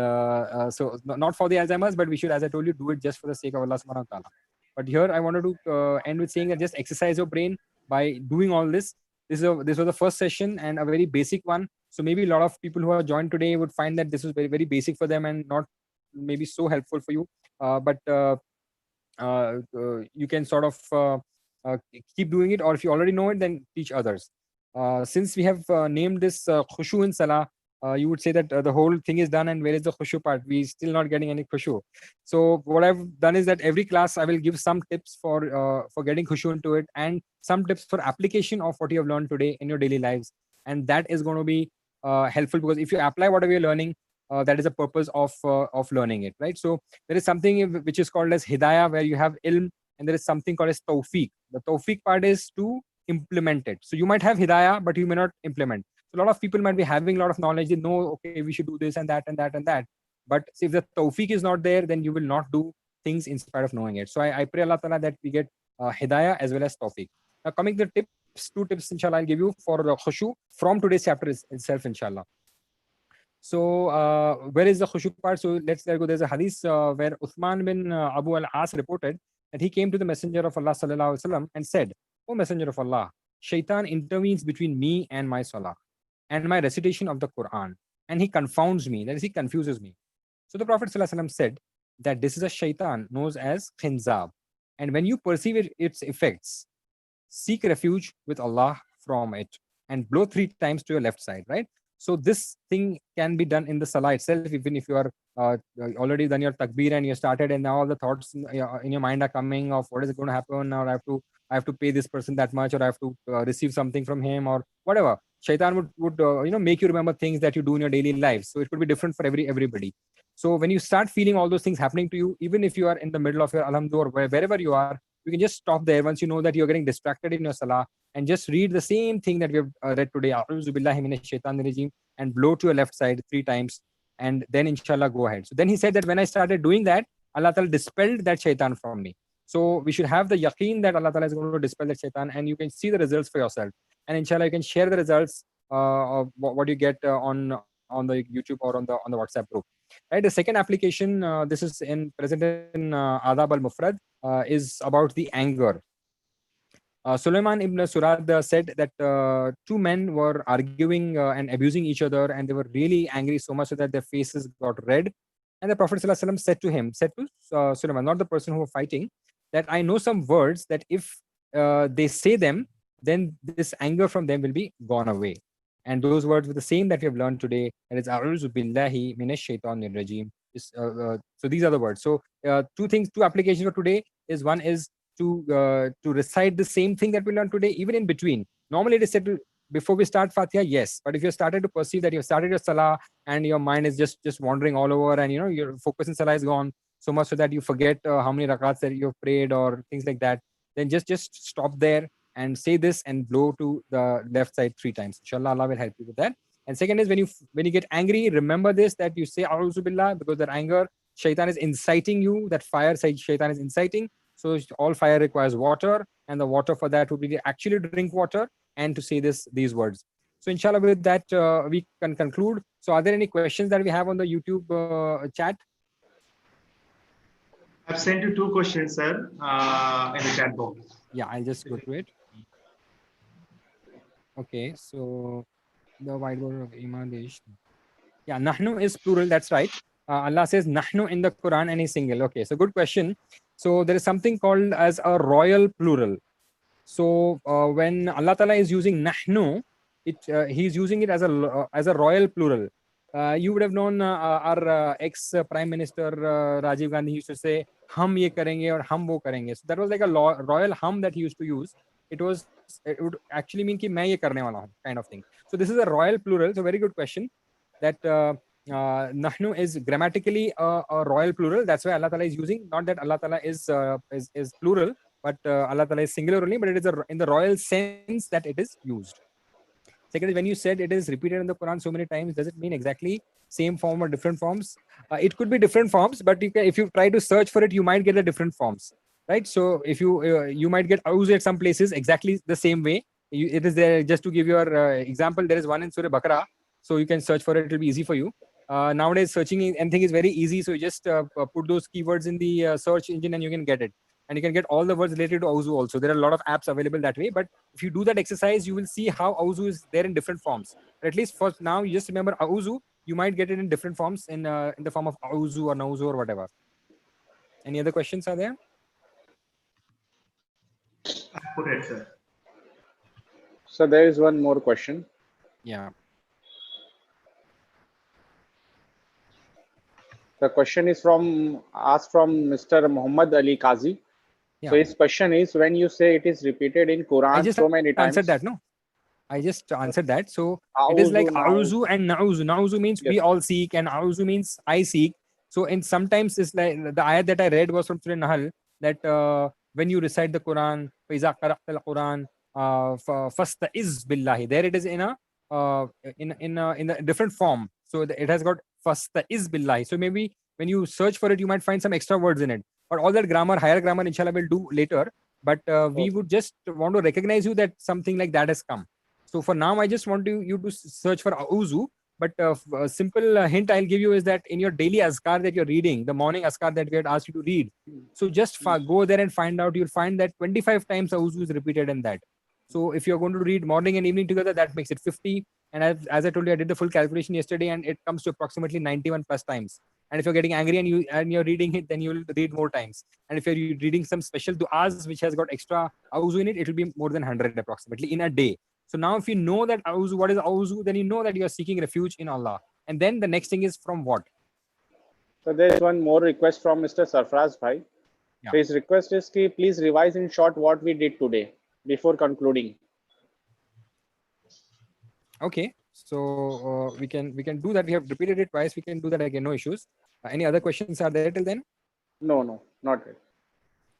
Speaker 1: so, not for the Alzheimer's, but we should, as I told you, do it just for the sake of Allah subhanahu wa ta'ala. But here, I wanted to end with saying that just exercise your brain by doing all this. This was the first session and a very basic one. So maybe a lot of people who have joined today would find that this was very, very basic for them and not maybe so helpful for you. But you can sort of keep doing it, or if you already know it, then teach others. Since we have named this khushu in salah, you would say that the whole thing is done, and where is the khushu part? We still not getting any khushu. So what I've done is that every class I will give some tips for getting khushu into it, and some tips for application of what you have learned today in your daily lives, and that is going to be helpful, because if you apply whatever you're learning, that is the purpose of learning it, right? So there is something which is called as hidayah, where you have ilm, and there is something called as tawfiq. The tawfiq part is to implement it. So you might have hidayah, but you may not implement. So a lot of people might be having a lot of knowledge. They know, okay, we should do this and that and that and that. But if the tawfiq is not there, then you will not do things in spite of knowing it. So I pray Allah Ta'ala that we get hidayah as well as tawfiq. Now coming to the tips, 2 tips, inshallah, I'll give you for khushu from today's chapter itself, inshallah. So where is the khushu part? So let's go. There's a hadith where Uthman bin Abu al-As reported that he came to the Messenger of Allah sallallahu alaihi wasallam and said, "O Messenger of Allah, Shaitan intervenes between me and my salah and my recitation of the Quran, and he confounds me, that is, he confuses me." So the Prophet sallallahu alaihi wasallam said that this is a Shaitan known as khinzab, and when you perceive its effects, seek refuge with Allah from it and blow 3 times to your left side, right? So this thing can be done in the salah itself, even if you are already done your takbir and you started, and now all the thoughts in your mind are coming of what is going to happen now. I have to pay this person that much, or I have to receive something from him, or whatever. Shaitan would make you remember things that you do in your daily life. So it could be different for everybody. So when you start feeling all those things happening to you, even if you are in the middle of your alhamdulillah or wherever you are, you can just stop there once you know that you're getting distracted in your salah, and just read the same thing that we have read today, auzu billahi minash shaitanir rajim, and blow to your left side 3 times, and then inshallah go ahead. So then he said that when I started doing that, Allah Ta'ala dispelled that shaitan from me. So we should have the yaqeen that Allah Ta'ala is going to dispel that shaitan, and you can see the results for yourself. And inshallah, you can share the results of what you get on the YouTube or on the WhatsApp group. Right. The second application, this is present in Adab al-Mufrad, is about the anger. Sulaiman ibn Surad said that 2 men were arguing and abusing each other, and they were really angry so much so that their faces got red. And the Prophet ﷺ said to Sulaiman, not the person who was fighting, that I know some words that if they say them, then this anger from them will be gone away. And those words were the same that we have learned today. That is, auzu billahi minash shaitanir rajim. So these are the words. So 2 applications for today is, one is to recite the same thing that we learned today, even in between. Normally it is said to, before we start Fatiha, yes. But if you started to perceive that you have started your salah and your mind is just wandering all over, and your focus in salah is gone so much so that you forget how many rakats that you have prayed or things like that, then just stop there and say this and blow to the left side 3 times. Inshallah, Allah will help you with that. And second is, when you get angry, remember this, that you say auzu billah, because that anger, shaitan is inciting you, that fire shaitan is inciting. So all fire requires water, and the water for that would be to actually drink water and to say these words. So inshallah, with that, we can conclude. So are there any questions that we have on the YouTube chat?
Speaker 3: I've sent you 2 questions, sir, in the chat box.
Speaker 1: Yeah, I'll just go through it. Okay, so the whiteboard of Imadesh. Yeah, nahnu is plural, that's right. Allah says nahnu in the Quran and is single. Okay, so good question. So there is something called as a royal plural. So when Allah Ta'ala is using nahnu, he's using it as a royal plural. You would have known our ex-Prime Minister Rajiv Gandhi used to say, hum ye karenge or hum wo karenge. So that was like a royal hum that he used to use. it would actually mean कि मैं ये करने वाला हूँ, kind of thing. So this is a royal plural. So very good question. That nahnu is grammatically a royal plural. That's why Allah Ta'ala is using. Not that Allah Ta'ala is plural, but Allah Ta'ala is singular only. But it is in the royal sense that it is used. Second is when you said it is repeated in the Quran so many times, does it mean exactly same form or different forms? It could be different forms, but if you try to search for it, you might get the different forms, right? So if you might get auzu at some places exactly the same way. It is there. Just to give your example, there is one in Surah Baqarah, so you can search for it. It will be easy for you. Nowadays, searching anything is very easy, so you just put those keywords in the search engine and you can get it. And you can get all the words related to auzu also. There are a lot of apps available that way, but if you do that exercise, you will see how auzu is there in different forms. But at least for now, you just remember auzu. You might get it in different forms in the form of auzu or nauzu or whatever. Any other questions are there?
Speaker 3: I put it, sir.
Speaker 5: So there is one more question.
Speaker 1: Yeah.
Speaker 5: The question is asked from Mr. Muhammad Ali Kazi.
Speaker 1: Yeah.
Speaker 5: So his question is, when you say it is repeated in
Speaker 1: I
Speaker 5: Quran
Speaker 1: just
Speaker 5: so many times,
Speaker 1: answered that. No, I just answered that. So it is like auzu and nauzu. Nauzu means we
Speaker 5: Yes.
Speaker 1: all seek, and auzu means I seek. So in sometimes it's like the ayat that I read was from Surah Nahl, that when you recite the Quran, فَإِذَا قَرَأْتَ الْقُرْآنَ فَاسْتَعِذْ بِاللَّهِ. There it is in a different form. So it has got فَاسْتَعِذْ بِاللَّهِ. So maybe when you search for it, you might find some extra words in it. But all that grammar, higher grammar, inshallah, we'll do later. But we would just want to recognize you that something like that has come. So for now, I just want you to search for auzu. But a simple hint I'll give you is that in your daily azkar that you're reading, the morning azkar that we had asked you to read, so just go there and find out. You'll find that 25 times auzu is repeated in that. So if you're going to read morning and evening together, that makes it 50. And as I told you, I did the full calculation yesterday, and it comes to approximately 91 plus times. And if you're getting angry and you're reading it, then you'll read more times. And if you're reading some special du'as which has got extra auzu in it, it will be more than 100 approximately in a day. So now if you know that auzu, what is auzu, then you know that you are seeking refuge in Allah. And then the next thing is from what?
Speaker 5: So there is one more request from Mr. Sarfraz Bhai.
Speaker 1: Yeah.
Speaker 5: So his request is ki please revise in short what we did today before concluding.
Speaker 1: Okay, so we can do that. We have repeated it twice. We can do that again. No issues. Any other questions are there till then?
Speaker 5: No, not really.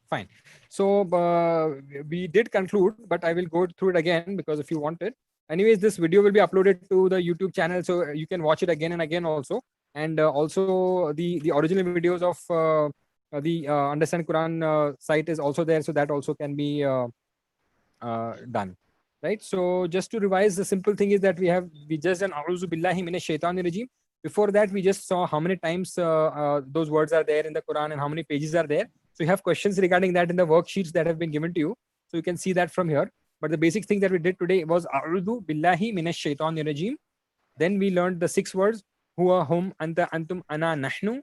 Speaker 1: Fine. So we did conclude, but I will go through it again because if you want it. Anyways, this video will be uploaded to the YouTube channel, so you can watch it again and again also. And also the original videos of the Understand Quran site is also there, so that also can be done. Right. So just to revise, the simple thing is that we just done auzu billahi minash shaitanir rajim. Before that, we just saw how many times those words are there in the Quran and how many pages are there. So you have questions regarding that in the worksheets that have been given to you. So you can see that from here. But the basic thing that we did today was auzu billahi minash shaitanir rajim. Then we learned the 6 words, huwa, hum, anta, antum, ana, nahnu.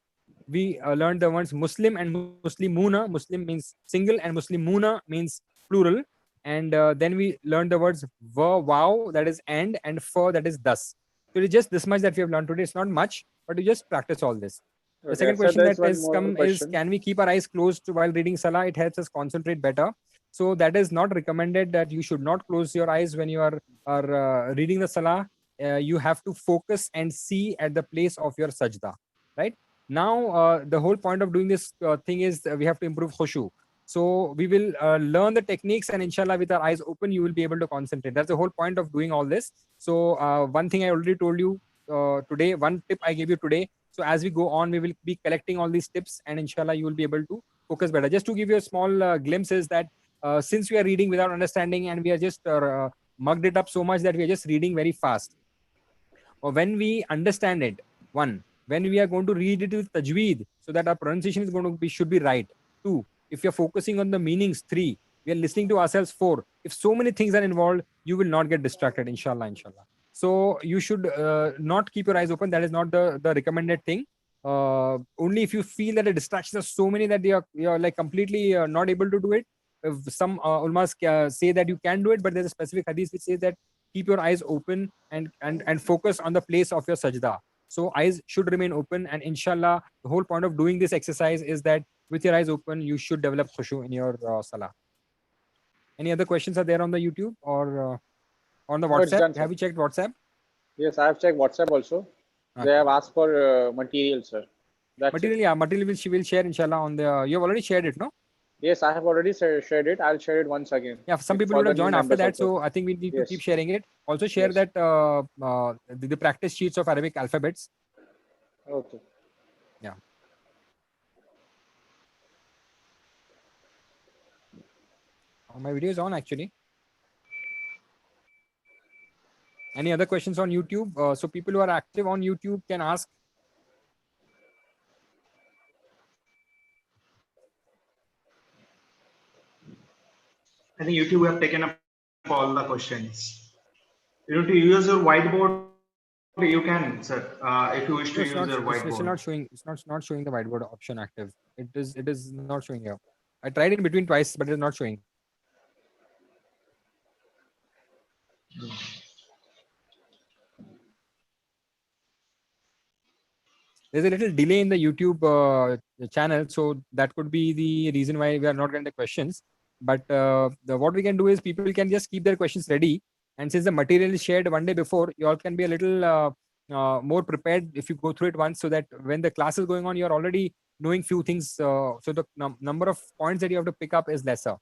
Speaker 1: We learned the words Muslim and Muslimuna. Muslim means single and Muslimuna means plural. And then we learned the words wow, that is and for, that is thus. So it is just this much that we have learned today. It's not much, but you just practice all this. The
Speaker 5: Okay,
Speaker 1: second
Speaker 5: so
Speaker 1: question
Speaker 5: there's
Speaker 1: that
Speaker 5: one
Speaker 1: has
Speaker 5: more
Speaker 1: come is,
Speaker 5: question.
Speaker 1: can we keep our eyes closed while reading Salah? It helps us concentrate better. So that is not recommended, that you should not close your eyes when you are reading the Salah. You have to focus and see at the place of your sajda. Right? Now, the whole point of doing this thing is we have to improve khushu. So we will learn the techniques, and inshallah with our eyes open, you will be able to concentrate. That's the whole point of doing all this. So one thing I already told you today, one tip I gave you today. So as we go on, we will be collecting all these tips, and inshallah you will be able to focus better. Just to give you a small glimpse is that since we are reading without understanding and we are just mugged it up so much that we are just reading very fast. Or when we understand it, when we are going to read it with tajweed, so that our pronunciation is going to be should be right. 2, if you're focusing on the meanings. 3, we are listening to ourselves. 4, if so many things are involved, you will not get distracted, inshallah. So you should not keep your eyes open. That is not the recommended thing. Only if you feel that the distractions are so many that you're like completely not able to do it. If some ulmas say that you can do it, but there's a specific hadith which says that keep your eyes open and focus on the place of your sajda. So eyes should remain open, and inshallah the whole point of doing this exercise is that with your eyes open you should develop khushu in your salah. Any other questions are there on the YouTube or on the
Speaker 5: No, it's
Speaker 1: WhatsApp?
Speaker 5: done, sir.
Speaker 1: Have you checked WhatsApp?
Speaker 5: Yes, I have checked WhatsApp also. They
Speaker 1: Okay.
Speaker 5: have asked for material, sir. That's
Speaker 1: Material,
Speaker 5: it.
Speaker 1: yeah, material she will share inshallah on the. You have already shared it, no?
Speaker 5: Yes, I have already shared it. I'll share it once again.
Speaker 1: Yeah, some people
Speaker 5: For
Speaker 1: would
Speaker 5: the
Speaker 1: have
Speaker 5: new
Speaker 1: joined after
Speaker 5: members
Speaker 1: that,
Speaker 5: also.
Speaker 1: so I think we need to keep
Speaker 5: Yes.
Speaker 1: sharing it. Also share
Speaker 5: Yes.
Speaker 1: that the practice sheets of Arabic alphabets.
Speaker 5: Okay.
Speaker 1: Yeah. My video is on actually. Any other questions on YouTube? So people who are active on YouTube can ask.
Speaker 3: I think YouTube have taken up all the questions. You need to use your whiteboard. You can, sir, if you wish to
Speaker 1: No,
Speaker 3: use
Speaker 1: it's not.
Speaker 3: your
Speaker 1: It's
Speaker 3: whiteboard.
Speaker 1: not showing. It's not showing the whiteboard option active. It is. It is not showing here. I tried it in between twice, but it's not showing. There's a little delay in the YouTube channel, so that could be the reason why we are not getting the questions. But what we can do is people can just keep their questions ready, and since the material is shared one day before, you all can be a little more prepared if you go through it once, so that when the class is going on, you're already knowing few things. So the number of points that you have to pick up is lesser.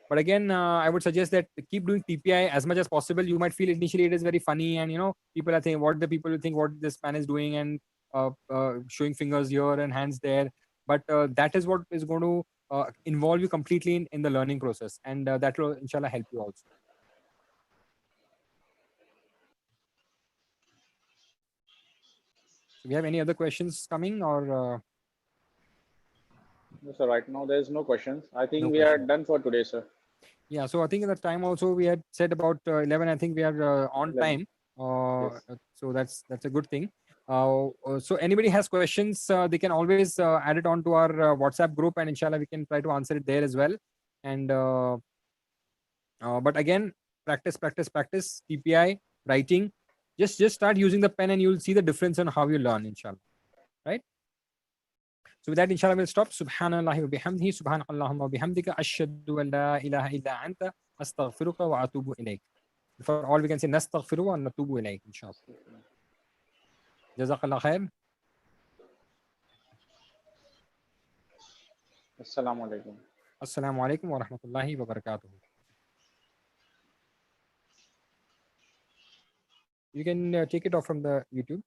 Speaker 1: But again, I would suggest that keep doing TPI as much as possible. You might feel initially it is very funny, and people are thinking what the people will think what this man is doing, and showing fingers here and hands there. But that is what is going to involve you completely in the learning process, and that will inshallah help you also. So we have any other questions coming or
Speaker 5: No, sir, right now there is no questions. I think
Speaker 1: no
Speaker 5: we are
Speaker 1: questions?
Speaker 5: done for today, sir.
Speaker 1: Yeah, so I think at the time also we had said about 11. I think we are on
Speaker 5: 11.
Speaker 1: time.
Speaker 5: Yes.
Speaker 1: So that's a good thing. So anybody has questions, they can always add it on to our WhatsApp group, and inshallah we can try to answer it there as well. And but again, practice, TPI, writing. Just start using the pen, and you'll see the difference in how you learn, inshallah. Right? So with that, inshallah, we'll stop. Subhanallah wa bihamdihi, subhanallahumma wa bihamdika, ashhadu an la ilaha illa anta, astaghfiruka wa atubu ilayk. For all we can say, nastaghfiru wa natubu ilayk, inshallah. Jazakallah khair.
Speaker 5: Assalamu alaikum.
Speaker 1: Assalamu alaikum wa rahmatullahi wa barakatuh. You can take it off from the YouTube.